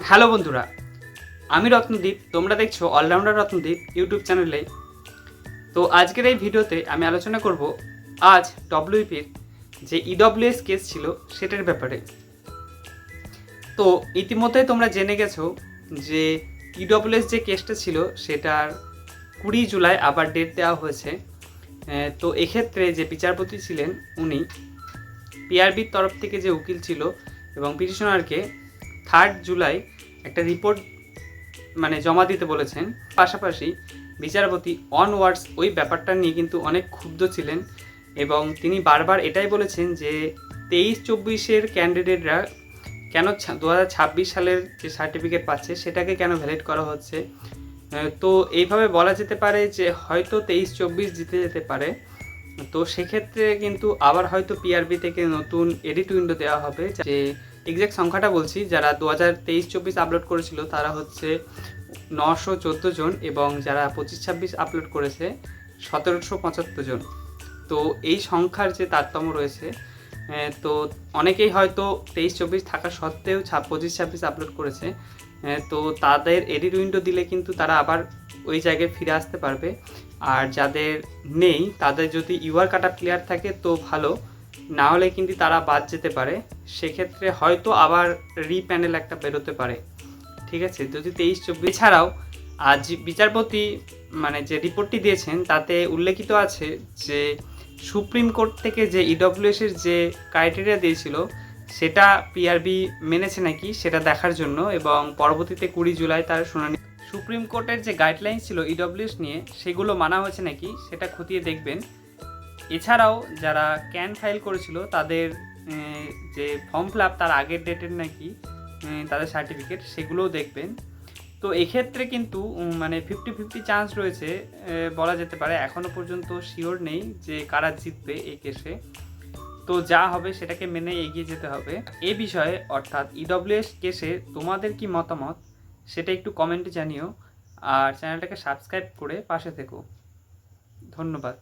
Hello বন্ধুরা, আমি রত্নদীপ। তোমরা দেখছো অলরাউন্ডার রত্নদীপ ইউটিউব চ্যানেলে। তো আজকের এই ভিডিওতে আমি আলোচনা করব আজ ডব্লিউপির যে ইডব্লিউএস কেস ছিল সেটার ব্যাপারে। তো ইতিমধ্যে তোমরা জেনে গেছো যে ইডব্লিউএস যে কেসটা ছিল সেটার 20 জুলাই আবার ডেট দেওয়া হয়েছে। তো এক্ষেত্রে যে বিচারপতি ছিলেন উনি পিআরবির তরফ থেকে যে উকিল ছিল এবং পিটিশনারকে 3 জুলাই একটা রিপোর্ট জমা দিতে বলেছেন। পাশাপাশি বিচারপতি অনওয়ার্ডস ওই ব্যাপারটা নিয়ে কিন্তু অনেক ক্ষুব্ধ ছিলেন এবং তিনি বারবার এটাই বলেছেন যে 23-24-এর ক্যান্ডিডেটরা কেন 2026 সালের যে সার্টিফিকেট পাচ্ছে সেটাকে কেন ভ্যালিড করা হচ্ছে। তো এইভাবে বলা যেতে পারে যে হয়তো 23-24 জিতে যেতে পারে। তো সেক্ষেত্রে কিন্তু আবার হয়তো পিআরবি থেকে নতুন এডিট উইন্ডো দেওয়া হবে। যে এক্স্যাক্ট সংখ্যাটা বলছি, যারা 2023-24 আপলোড করেছিল তারা হচ্ছে 914 জন এবং যারা 25-26 আপলোড করেছে 1775 জন। তো এই সংখ্যার যে তারতম্য রয়েছে, তো অনেকেই হয়তো 23-24 থাকা সত্ত্বেও 25-26 আপলোড করেছে। তো তাদের এডিট উইন্ডো দিলে কিন্তু তারা আবার ওই জায়গায় ফিরে আসতে পারবে। আর যাদের নেই তাদের যদি ইউআর কাট আপ ক্লিয়ার থাকে তো ভালো, না হলে কিন্তু তারা বাদ যেতে পারে। সেক্ষেত্রে হয়তো আবার রিপ্যানেল একটা বেরোতে পারে। ঠিক আছে, যদি 23-24 এছাড়াও আজ বিচারপতি যে রিপোর্টটি দিয়েছেন তাতে উল্লেখিত আছে যে সুপ্রিম কোর্ট থেকে যে ইডব্লিউএসের যে ক্রাইটেরিয়া দিয়েছিল সেটা পিআরবি মেনেছে নাকি সেটা দেখার জন্য, এবং পরবর্তীতে 20 জুলাই তার শুনানি। সুপ্রিম কোর্টের যে গাইডলাইন ছিল ইডব্লিউএস নিয়ে সেগুলো মানা হয়েছে নাকি সেটা খতিয়ে দেখবেন। এছাড়াও যারা ক্যান ফাইল করেছিল তাদের যে ফর্ম ফিল আপ তার আগের ডেটের নাকি তাদের সার্টিফিকেট সেগুলোও দেখবেন। তো এক্ষেত্রে কিন্তু 50-50 চান্স রয়েছে বলা যেতে পারে। এখনও পর্যন্ত শিওর নেই যে কারা জিতবে এই কেসে। তো যা হবে সেটাকে মেনে এগিয়ে যেতে হবে। এ বিষয়ে অর্থাৎ ইডব্লিউএস কেসে তোমাদের কি মতামত সেটা একটু কমেন্টে জানিও, আর চ্যানেলটাকে সাবস্ক্রাইব করে পাশে থেকো। ধন্যবাদ।